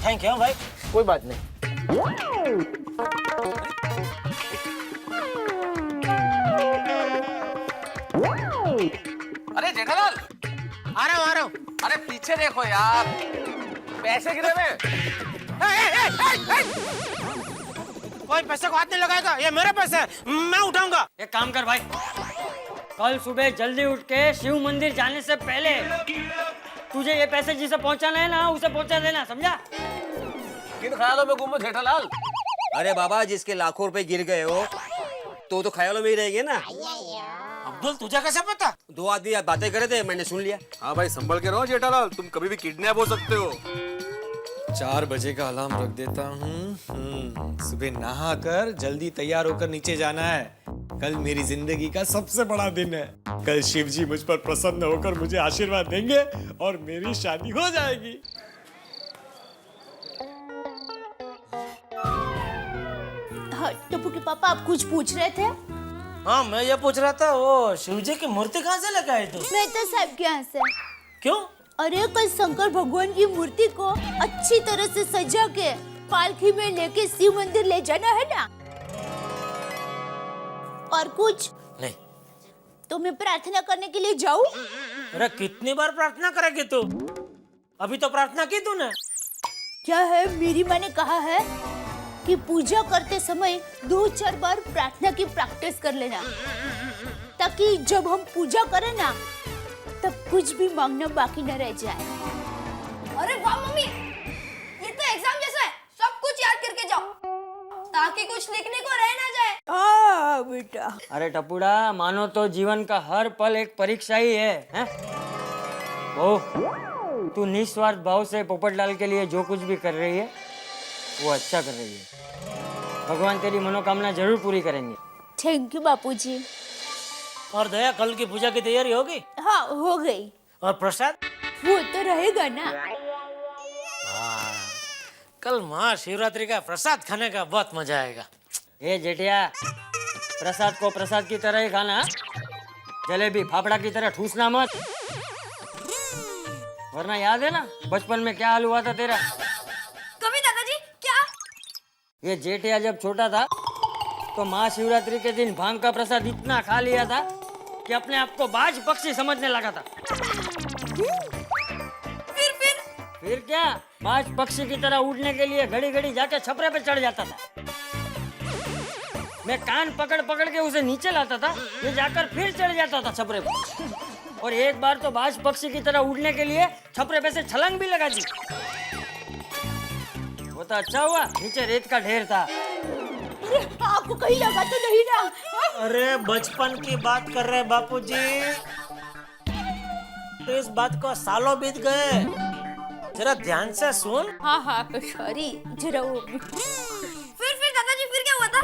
S5: थैंक यू भाई।
S9: कोई बात नहीं।
S11: अरे जेठालाल,
S5: आ रहा हूँ।
S11: अरे पीछे देखो यार, पैसे गिरे हुए।
S5: कोई पैसे को हाथ नहीं लगाएगा, ये मेरे पैसे है, मैं उठाऊंगा।
S7: एक काम कर भाई, कल सुबह जल्दी उठ के शिव मंदिर जाने से पहले तुझे ये पैसे जिसे पहुंचाना है ना उसे पहुंचा देना, समझा?
S11: किन ख्यालों में गुम हो जेठालाल?
S12: अरे बाबा, जिसके लाखों रुपए गिर गए हो तो ख्यालों में ही रहेंगे ना।
S5: अब्दुल, तुझे कैसे पता?
S12: 2 आदमी बातें करे थे, मैंने सुन लिया।
S11: हाँ भाई, संभल के रहो जेठालाल, तुम कभी भी किडनैप हो सकते हो।
S4: 4 बजे का अलार्म रख देता हूँ। सुबह नहा कर जल्दी तैयार होकर नीचे जाना है। कल मेरी जिंदगी का सबसे बड़ा दिन है। कल शिव जी मुझ पर प्रसन्न होकर मुझे आशीर्वाद देंगे और मेरी शादी हो जाएगी।
S3: हाँ, टप्पू के पापा, आप कुछ पूछ रहे थे?
S5: हाँ, मैं ये पूछ रहा था, वो शिव जी की मूर्ति कहाँ से लेके आए तू?
S3: मेहता साहब के यहाँ से।
S5: क्यों?
S3: अरे कल शंकर भगवान की मूर्ति को अच्छी तरह से सजा के पालकी में लेके शिव मंदिर ले जाना है ना। और कुछ
S5: नहीं।
S3: तो मैं प्रार्थना करने के लिए जाऊं?
S5: अरे कितनी बार प्रार्थना करेगी तू? अभी तो प्रार्थना की तूने।
S3: क्या है, मेरी माँ ने कहा है कि पूजा करते समय 2-4 बार प्रार्थना की प्रैक्टिस कर लेना, ताकि जब हम पूजा करें ना तब कुछ भी मांगना बाकी न रह जाए।
S2: अरे वाह मम्मी, ये तो एग्जाम जैसा है। सब कुछ याद करके जाओ ताकि कुछ लिखने को रह ना जाए।
S3: हाँ बेटा।
S7: अरे टपुड़ा, मानो तो जीवन का हर पल एक परीक्षा ही है, हैं? ओह, तू निस्वार्थ भाव से पोपटलाल के लिए जो कुछ भी कर रही है वो अच्छा कर रही है। भगवान तेरी मनोकामना जरूर पूरी करेंगे।
S3: थैंक यू बापूजी।
S5: और दया, कल की पूजा की तैयारी होगी?
S3: हाँ, हो गई।
S5: और प्रसाद?
S3: वो तो रहेगा ना।
S5: कल महाशिवरात्रि का प्रसाद खाने का बहुत मजा आएगा।
S7: ए जेठिया, प्रसाद को प्रसाद की तरह ही खाना, जलेबी फाफड़ा की तरह ठूसना मत, वरना याद है ना बचपन में क्या हाल हुआ था तेरा?
S2: कभी दादाजी क्या?
S7: ये जेठिया जब छोटा था तो महाशिवरात्रि के दिन भांग का प्रसाद इतना खा लिया था कि अपने आप को बाज पक्षी समझने लगा था। फिर क्या, बाज पक्षी की तरह उड़ने के लिए घड़ी घड़ी जाके छपरे पे चढ़ जाता था। मैं कान पकड़ पकड़ के उसे नीचे लाता था, ये जाकर फिर चढ़ जाता था छपरे पे। और एक बार तो बाज पक्षी की तरह उड़ने के लिए छपरे पे से छलांग भी लगा दी। वो तो अच्छा हुआ नीचे रेत का ढेर था।
S3: अरे आपको कहीं लगा तो नहीं ना?
S5: अरे बचपन की बात कर रहे बापूजी। तो इस बात को सालों बीत गए। जरा ध्यान से सुन।
S3: हाँ हाँ सॉरी जरा वो
S2: फिर दादाजी फिर क्या हुआ था?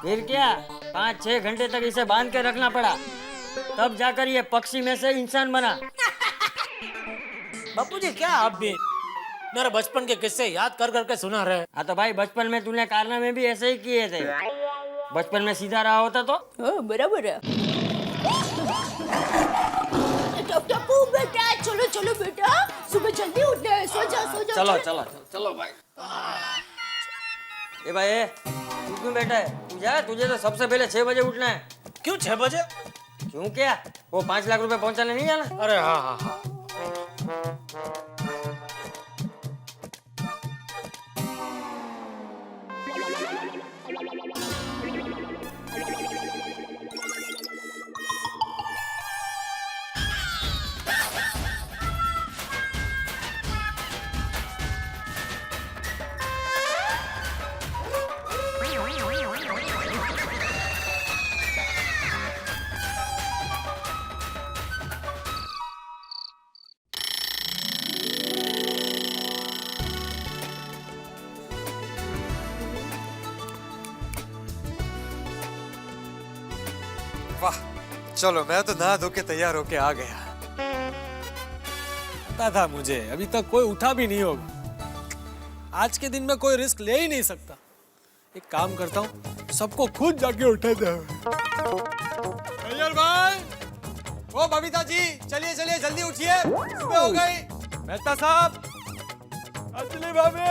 S7: फिर क्या 5-6 घंटे तक इसे बांध के रखना पड़ा, तब जाकर ये पक्षी में से इंसान बना।
S5: बापूजी क्या आप भी मेरे बचपन के किस्से याद कर करके सुना रहे।
S7: हाँ तो भाई बचपन में तूने कारनामे भी ऐसे ही किए थे। बचपन में सीधा रहा होता तो।
S3: बराबर है। टप्पू बेटा चलो चलो बेटा, सुबह जल्दी उठना है, सो जा सो जा।
S7: चलो चलो चलो भाई। ए भाई तू क्यों बैठा है? तू जा, तुझे तो सबसे पहले 6 बजे उठना है।
S5: क्यों 6 बजे?
S7: क्यों क्या, वो 5 लाख रुपए पहुंचाने नहीं जाना?
S5: अरे हाँ हाँ हाँ।
S4: वाह, चलो मैं तो नहा धो के तैयार होके आ गया। पता था मुझे अभी तक कोई उठा भी नहीं होगा। आज के दिन में कोई रिस्क ले ही नहीं सकता। एक काम करता हूँ, सबको खुद जाके उठा दे। अय्यर भाई, ओ बबीता जी, चलिए चलिए जल्दी उठिए, सुबह हो गई। मेहता साहब, अंजलि भाभी,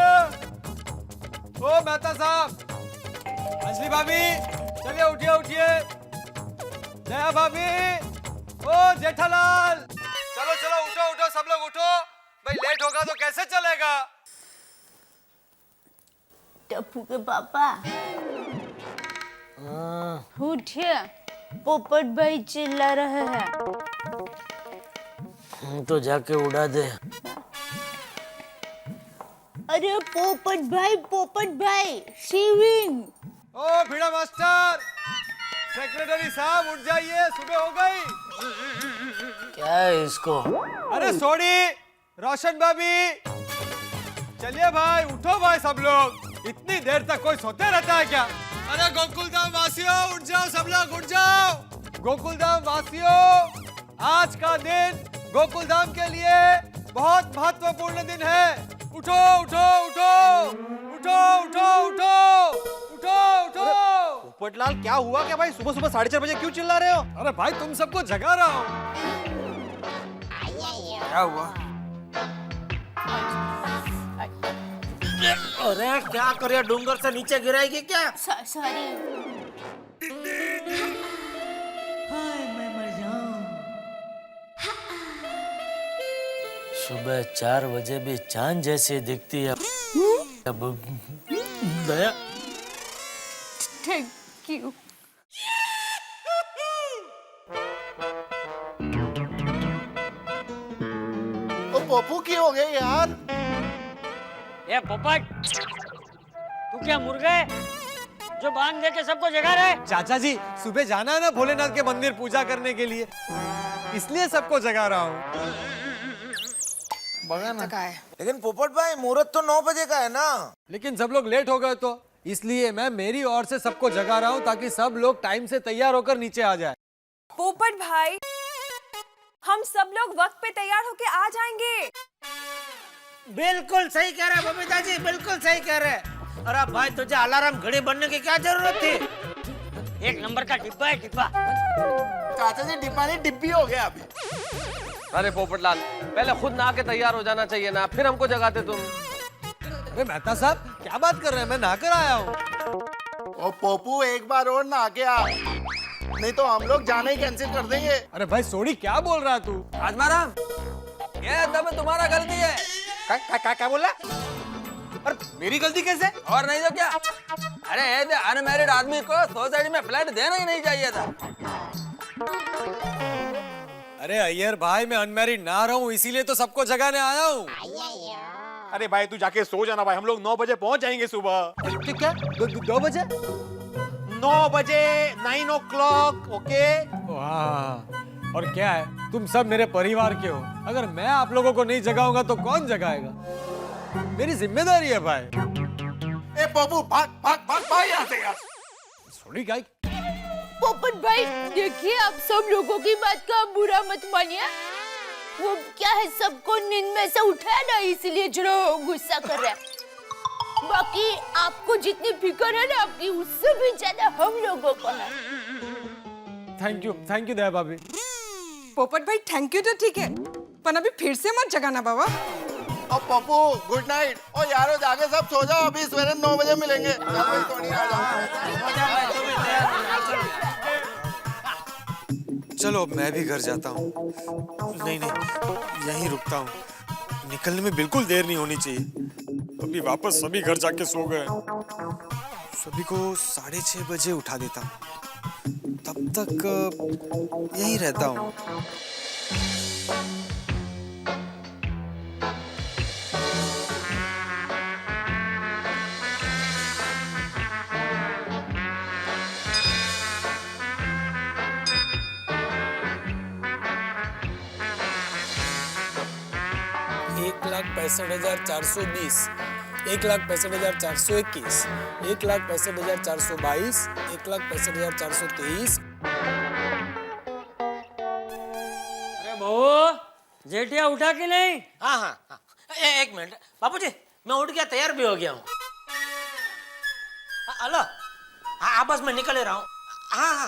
S4: ओ मेहता साहब, अंजलि भाभी, चलिए उठिए उठिए। जया भाभी, ओ जेठालाल, चलो चलो उठो उठो सब लोग उठो, भाई लेट होगा तो कैसे चलेगा।
S3: टप्पू के पापा उठिए, पोपट भाई चिल्ला रहे हैं।
S5: तो जाके उड़ा दे।
S3: अरे पोपट भाई शिविंग।
S4: ओ भिड़ा मास्टर, सेक्रेटरी साहब उठ जाइए, सुबह हो गई।
S5: क्या है इसको?
S4: अरे सोडी, रोशन भाभी, चलिए भाई उठो भाई सब लोग। इतनी देर तक कोई सोते रहता है क्या? अरे गोकुलधाम वासियों उठ जाओ, सब लोग उठ जाओ। गोकुलधाम वासियों, आज का दिन गोकुलधाम के लिए बहुत महत्वपूर्ण दिन है। उठो उठो उठो उठो उठो उठो उठो उठो।
S9: पोपटलाल क्या हुआ क्या भाई, सुबह सुबह 4:30 बजे क्यों चिल्ला रहे हो?
S4: अरे भाई तुम सबको जगा रहा हूँ। क्या हुआ?
S5: अरे क्या करे, डूंगर से नीचे गिराएगी क्या?
S3: सॉरी।
S5: सुबह 4 बजे भी चांद जैसी दिखती है। अब दया।
S3: Thank you.
S9: ओ पप्पू की हो गए यार?
S7: ए पोपट, तू क्या मुर्गा है जो बांध दे के सबको जगा रहा है?
S4: चाचा जी, सुबह जाना है ना भोलेनाथ के मंदिर पूजा करने के लिए, इसलिए सबको जगा रहा हूँ।
S10: लेकिन पोपट भाई मुहूर्त तो 9 बजे का है ना।
S4: लेकिन सब लोग लेट हो गए तो इसलिए मैं मेरी ओर से सबको जगा रहा हूँ, ताकि सब लोग टाइम से तैयार होकर नीचे आ जाए।
S2: पोपट भाई, हम सब लोग वक्त पे तैयार होके आ जाएंगे।
S5: बिल्कुल सही कह रहे बबीता जी, बिल्कुल सही कह रहे। अरे भाई तुझे अलार्म घड़ी बनने की क्या जरूरत थी?
S7: 1 नंबर का डिब्बा है, डिब्बा।
S9: चाचा जी डिब्बा नहीं डिब्बी हो गया अभी।
S8: अरे पोपटलाल, पहले खुद नहा के तैयार हो जाना चाहिए ना, फिर हमको जगाते तुम।
S4: अरे मेहता साहब क्या बात कर रहे हैं, मैं नहाकर आया हूँ।
S9: ओ पप्पू एक बार और नहा के आ, नहीं तो हम लोग जाना ही कैंसिल कर देंगे।
S4: अरे भाई सोडी क्या बोल रहा तू?
S12: आजमाराम, ये तब तुम्हारा गलती है।
S9: क्या बोला? अरे मेरी गलती कैसे?
S12: और नहीं तो क्या? अरे ऐसे अनमैरिड आदमी को सोसाइटी में फ्लैट देना ही नहीं चाहिए था।
S4: अरे अय्यर भाई, मैं अनमैरिड ना रहा हूँ, इसीलिए तो सबको जगाने आया हूँ।
S9: अरे भाई तू जाके सो जाना भाई, हम लोग 9 बजे पहुंच जाएंगे सुबह।
S4: क्या 2 बजे?
S9: 9 बजे 9 o'clock, ओके?
S4: वाह, और क्या है, तुम सब मेरे परिवार के हो। अगर मैं आप लोगों को नहीं जगाऊंगा तो कौन जगाएगा? मेरी जिम्मेदारी है भाई।
S9: ए पप्पू भाग भाग भाग भाग यहाँ से यार।
S4: सॉरी गाय।
S3: पोपट भाई देखिए, आप सब लोगों की बात का बुरा मत मानिए। वो क्या है, सबको नींद में से उठाया ना, इसलिए जरा गुस्सा कर रहा है। बाकी आपको जितनी फिक्र है ना आपकी, उससे भी ज्यादा हम लोगों को है।
S4: थैंक यू दया भाभी।
S13: पोपट भाई थैंक यू तो ठीक है, पर अभी फिर से मत जगाना बाबा।
S9: और पप्पू गुड नाइट। और यारो जाके सब सो जाओ, अभी सवेरे 9 बजे मिलेंगे। चल भाई, सोनी आ जाओ।
S4: चलो अब मैं भी घर जाता हूँ। नहीं यहीं रुकता हूँ। निकलने में बिल्कुल देर नहीं होनी चाहिए। अभी वापस सभी घर जाके सो गए। सभी को 6:30 बजे उठा देता हूँ। तब तक यहीं रहता हूँ।
S1: एक 1,65,420, 1,65,421, 1,65,422, 1,65,423।
S7: अरे बहू, जेठिया उठा कि नहीं?
S5: हाँ हाँ हाँ, एक मिनट बापूजी, मैं उठ गया, तैयार भी हो गया हूँ। हेलो, हाँ बस मैं निकल ही रहा हूँ।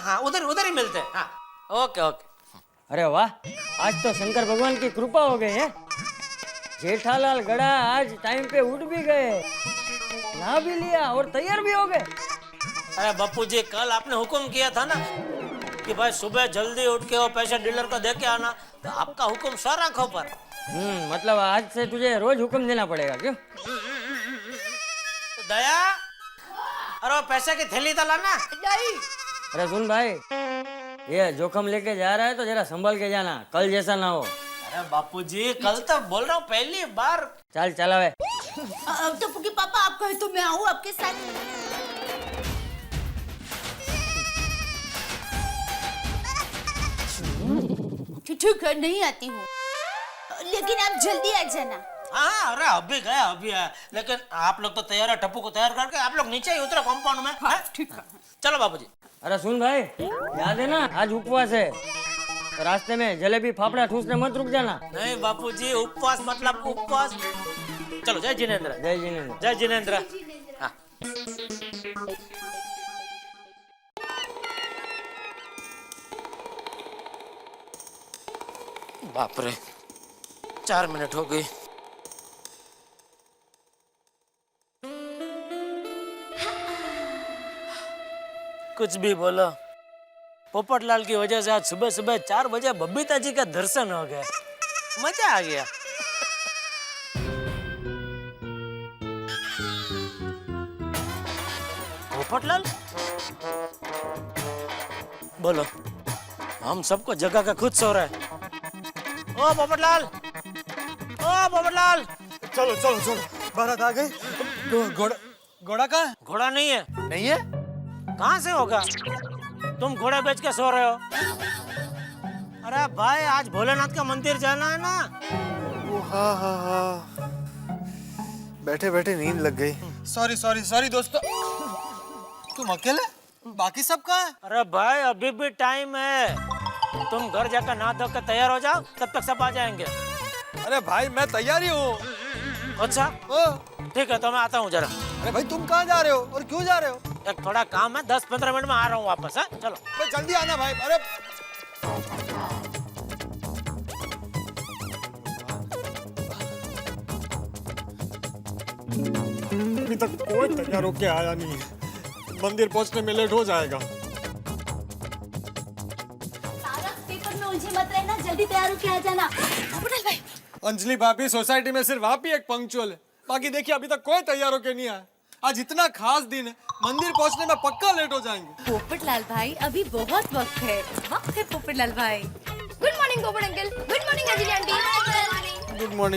S5: हाँ उधर ही मिलते हैं। हाँ ओके।
S7: अरे वाह, आज तो शंकर भगवान की कृपा हो गई है। जेठालाल गड़ा आज टाइम पे उठ भी गए, नहा भी लिया और तैयार भी हो गए।
S5: अरे बापू जी, कल आपने हुक्म किया था ना कि भाई सुबह जल्दी उठ के वो पैसे डीलर को दे के आना, तो आपका हुक्म सर आंखों पर।
S7: मतलब आज से तुझे रोज हुक्म देना पड़ेगा क्यों?
S5: तो दया, अरे वो पैसे की थैली तो लाना।
S3: नहीं।
S7: अरे सुन भाई, ये जोखम लेके जा रहा है तो जरा संभल के जाना, कल जैसा ना हो।
S5: अरे बापूजी, कल तो बोल रहा हूँ पहली बार।
S7: चल चलावे।
S3: तो फुकी पापा आप कहे तो मैं आऊँ आपके साथ। ठीक है, नहीं आती हूँ, लेकिन आप जल्दी आ जाना।
S5: हाँ अरे अभी गया अभी आया, लेकिन आप लोग तो तैयार है, टप्पू को तैयार करके आप लोग नीचे ही उतरो कंपाउंड में। हाँ, ठीक है, चलो बापूजी।
S7: अरे सुन भाई, याद है ना आज उपवास है, तो रास्ते में जलेबी फाफड़ा ठूसने मत रुक जाना।
S5: नहीं बापूजी, उपवास मतलब उपवास। चलो, जय जिनेंद्र।
S7: जय जिनेंद्र।
S5: जय जिनेंद्र। हाँ। बाप रे, 4 मिनट हो गई। कुछ भी बोलो, पोपटलाल की वजह से आज सुबह सुबह 4 बजे बबीता जी का दर्शन हो गया, मजा आ गया। पोपटलाल, बोलो, हम सबको जगह का खुद सो रहा है। ओ पोपटलाल, ओ पोपटलाल।
S4: चलो बारात आ गई। घोड़ा कहाँ है?
S5: घोड़ा नहीं है।
S4: नहीं है?
S5: कहाँ से होगा? तुम घोड़ा बेच के सो रहे हो। अरे भाई, आज भोलेनाथ का मंदिर जाना है ना।
S4: हाँ, बैठे बैठे नींद लग गई। सॉरी दोस्तों। तुम अकेले? बाकी सब कहाँ है?
S5: अरे भाई, अभी भी टाइम है, तुम घर जाकर नहा धो कर तैयार हो जाओ, तब तक सब आ जाएंगे।
S4: अरे भाई, मैं तैयार ही हूँ।
S5: अच्छा ठीक है, तो मैं आता हूँ जरा।
S4: अरे भाई, तुम कहाँ जा रहे हो और क्यों जा रहे हो?
S5: एक थोड़ा काम है, 10-15 मिनट में आ रहा हूँ वापस। है, चलो
S4: भाई जल्दी आना भाई। अरे अभी तक कोई तैयार होके आया नहीं है, मंदिर पहुंचने में लेट हो जाएगा।
S3: सारा पेपर में उलझे मत रहना, जल्दी तैयार होके आ जाना। भाई,
S4: अंजलि भाभी, सोसाइटी में सिर्फ आप ही एक पंक्चुअल है, बाकी देखिए अभी तक कोई तैयार होके नहीं आया। आज इतना खास दिन है, मंदिर पहुंचने में पक्का लेट हो जाएंगे।
S2: पोपटलाल भाई, अभी बहुत वक्त है पोपटलाल भाई। Good morning Popat uncle. Good morning Anjali aunty.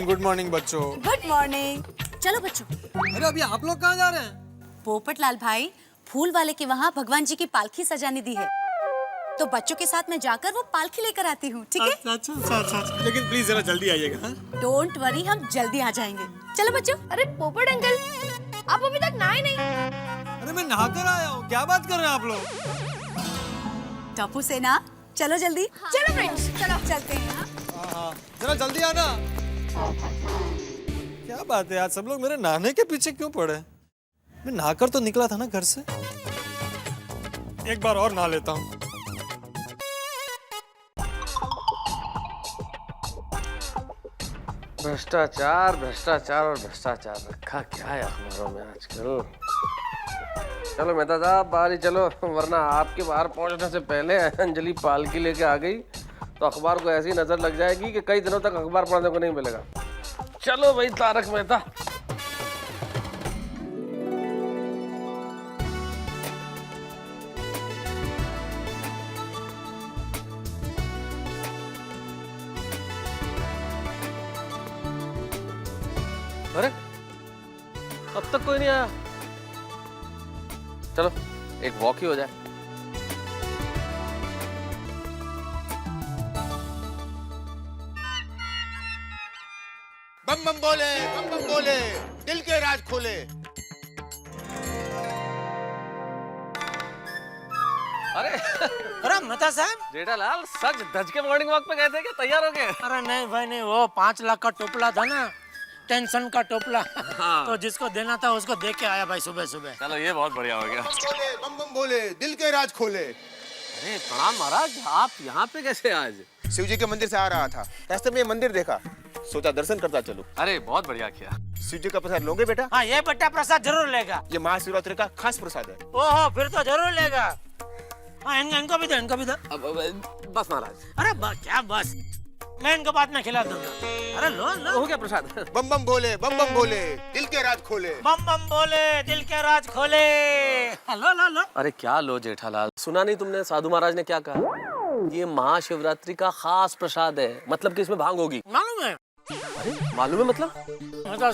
S4: Good morning बच्चों।
S2: Good morning. चलो बच्चों।
S4: अरे अभी आप लोग कहाँ जा रहे हैं?
S2: पोपटलाल भाई, फूल वाले के वहाँ भगवान जी की पालकी सजाने दी है।
S3: तो बच्चों के साथ मैं जाकर वो पालकी लेकर आती हूँ, ठीक है?
S4: अच्छा। लेकिन प्लीज जरा जल्दी आइएगा। हाँ?
S3: डोंट वरी, हम जल्दी आ जाएंगे। चलो बच्चों।
S2: अरे पोपट अंकल, आप अभी तक नहाए नहीं।
S4: अरे मैं नहाकर आया हूँ, क्या बात कर रहे हैं आप लोग?
S3: टप्पू सेना, चलो जल्दी।
S2: चलो फ्रेंड्स, चलो
S3: चलते हैं।
S4: हाँ, जरा जल्दी आना। क्या बात है, आज सब लोग मेरे नहाने के पीछे क्यों पड़े? मैं नहाकर तो निकला था ना घर से। एक बार और नहा लेता हूँ।
S8: भ्रष्टाचार भ्रष्टाचार और भ्रष्टाचार रखा क्या है अखबारों में आजकल। चलो मेहता साहब बाहर ही चलो, वरना आपके बाहर पहुंचने से पहले अंजलि पालकी लेके आ गई तो अखबार को ऐसी नजर लग जाएगी कि कई दिनों तक अखबार पढ़ने को नहीं मिलेगा। चलो भाई तारक मेहता। अरे अब तक कोई नहीं आया। चलो एक वॉक ही हो जाए।
S9: बम बम बोले, दिल के राज खोले।
S5: अरे मेहता साहब,
S8: जेठालाल सच धज के मॉर्निंग वॉक पे गए थे क्या? तैयार हो गए?
S5: अरे नहीं भाई नहीं, वो 5 लाख का टोपला था ना, टेंशन का टोपला।
S8: हाँ।
S5: तो जिसको देना था उसको दे के आया भाई सुबह सुबह।
S8: चलो ये बहुत बढ़िया हो गया।
S9: बम बम बोले, दिल के राज खोले।
S8: अरे प्रणाम महाराज, आप यहाँ पे कैसे आज?
S9: शिव जी के मंदिर से आ रहा था, रास्ते में मंदिर देखा, सोचा दर्शन करता चलूं।
S8: अरे बहुत बढ़िया किया।
S9: शिव जी का प्रसाद लोगे बेटा?
S5: हाँ ये बेटा प्रसाद जरूर लेगा।
S9: ये महाशिवरात्रि का खास प्रसाद है।
S5: ओहो फिर तो जरूर लेगा। हाँ इनको भी दो, इनको भी दो।
S8: बस महाराज।
S5: अरे क्या बस, मैं इनको बाद में खिला दूंगा। अरे लो लो।
S8: हो गया प्रसाद।
S9: बम बम बोले, दिल के राज खोले।
S5: बम बम बोले, दिल के राज खोले। लो लो लो।
S8: अरे क्या लो जेठालाल, सुना नहीं तुमने साधु महाराज ने क्या कहा? ये महाशिवरात्रि का खास प्रसाद है, मतलब कि इसमें भांग होगी।
S5: मालूम है?
S8: अरे मालूम है मतलब?
S5: मतलब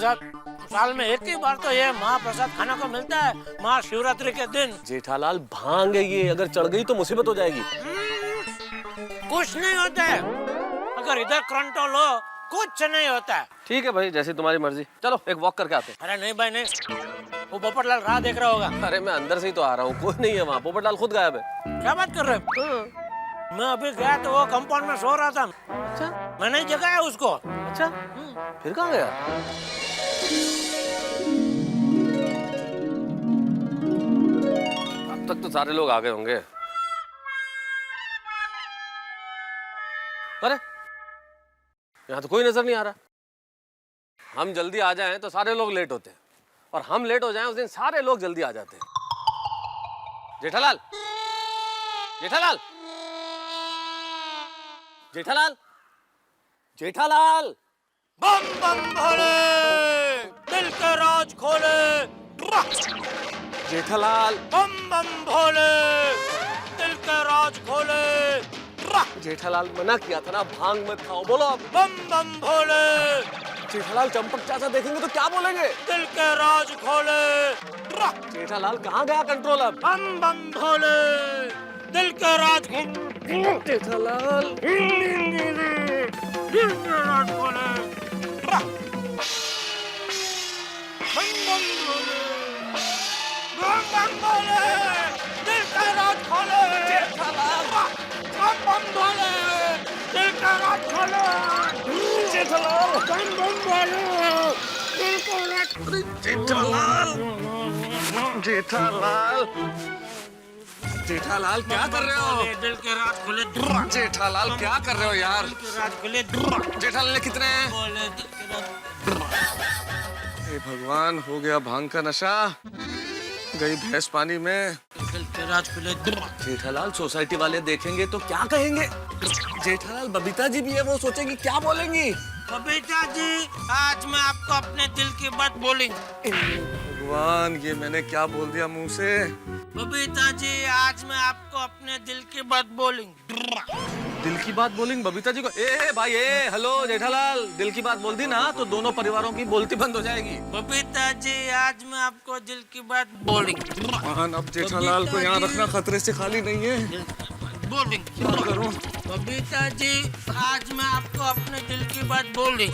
S5: साल में एक ही बार तो ये महाप्रसाद खाने को मिलता है, महाशिवरात्रि के दिन।
S8: जेठालाल भांग है ये, अगर चढ़ गई तो मुसीबत हो जाएगी।
S5: कुछ नहीं होता है, अगर इधर करंट लो कुछ नहीं होता है।
S8: ठीक है भाई, जैसी तुम्हारी मर्जी। चलो एक वॉक करके आते हैं।
S5: अरे नहीं भाई नहीं, वो पोपटलाल राह देख रहा होगा।
S8: अरे मैं अंदर से ही तो आ रहा हूँ, कोई नहीं है वहाँ। पोपटलाल खुद गायब है।
S5: क्या बात कर रहे हो? मैं अभी गया तो वो कंपाउंड में सो रहा था।
S8: अच्छा,
S5: मैंने जगाया उसको।
S8: अच्छा फिर कहाँ गया? अब तक तो सारे लोग आ गए होंगे। अरे यहाँ तो कोई नजर नहीं आ रहा। हम जल्दी आ जाएं तो सारे लोग लेट होते हैं, और हम लेट हो जाएं उस दिन सारे लोग जल्दी आ जाते हैं। जेठालाल, जेठालाल, जेठालाल, जेठालाल।
S5: बम बम भोले, दिल के राज खोले।
S8: जेठालाल,
S5: बम बम भोले, दिल के राज खोले।
S8: जेठालाल मना किया था ना भांग मत खाओ, बोलो अब।
S5: बम बम भोले,
S8: जेठालाल चंपक चाचा देखेंगे तो क्या बोलेंगे?
S5: दिल के राज खोले।
S8: जेठालाल कहाँ गया कंट्रोल अब?
S5: बम बम भोले, दिल के राज
S8: जेठालाल,
S5: दिल के राज खोले। बम बम भोले, बम बम भोले, दिल के राज खोले। बम बम भोले, दिल के राज खोले।
S8: जेठालाल,
S5: बम बम भोले, दिल के राज खोले।
S8: जेठालाल, जेठालाल, जेठालाल क्या कर रहे हो?
S5: दिल के राज खोले।
S8: जेठालाल क्या कर रहे हो यार?
S5: दिल के राज खोले।
S8: जेठालाल ने कितने हैं?
S5: बोले दिल के राज।
S10: हे भगवान, हो गया भांग का नशा, गई भैंस पानी में।
S5: दिल के राज खोले।
S8: जेठालाल सोसाइटी वाले देखेंगे तो क्या कहेंगे? जेठालाल बबीता जी भी है, वो सोचेंगी क्या बोलेंगी?
S5: बबीता जी, आज मैं आपको अपने दिल की बात बोलूंगी।
S10: भगवान, ये मैंने क्या बोल दिया मुंह से?
S5: बबीता जी, आज मैं आपको अपने दिल की बात बोलूंगी।
S8: दिल की बात बोलेंगे बबीता जी को? ए भाई, ए हेलो जेठालाल, दिल की बात बोल दी ना तो दोनों परिवारों की बोलती बंद हो जाएगी।
S5: बबीता जी, आज मैं आपको दिल की बात बोलूंगी।
S10: अब जेठालाल को यहाँ रखना खतरे से खाली नहीं है।
S5: बोली। बबीता जी आज मैं आपको अपने दिल की बात बोली।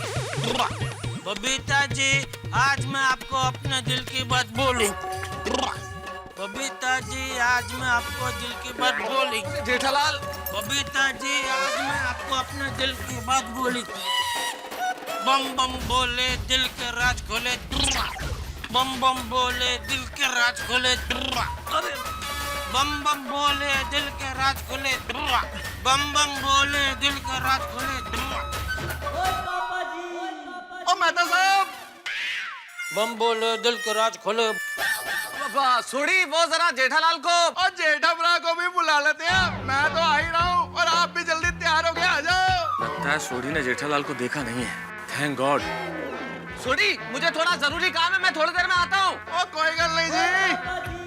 S5: बबीता जी आज मैं आपको अपने दिल की बात बोली। बबीता जी आज मैं आपको दिल की बात बोली।
S11: जेठालाल
S5: बबीता जी आज मैं आपको अपने दिल की बात बोली। बम बम बोले दिल के राज खोले। बम बम बोले दिल के राज खोले। अरे बम बम बोले दिल के राज खोले। बम बम बोले दिल के राज खोले।
S9: ओ मेहता साहब
S5: बम बोले दिल के राज खोले।
S11: सोड़ी वो जरा जेठालाल को
S9: और जेठा को भी बुला लेते हैं। मैं तो आ ही रहा हूँ और आप भी जल्दी तैयार हो गए आ जाओ।
S11: लगता है सोड़ी ने जेठालाल को देखा नहीं है। Thank God. सोड़ी मुझे थोड़ा जरूरी काम है, मैं थोड़ी देर में आता हूँ।
S9: ओ कोई गल नहीं जी।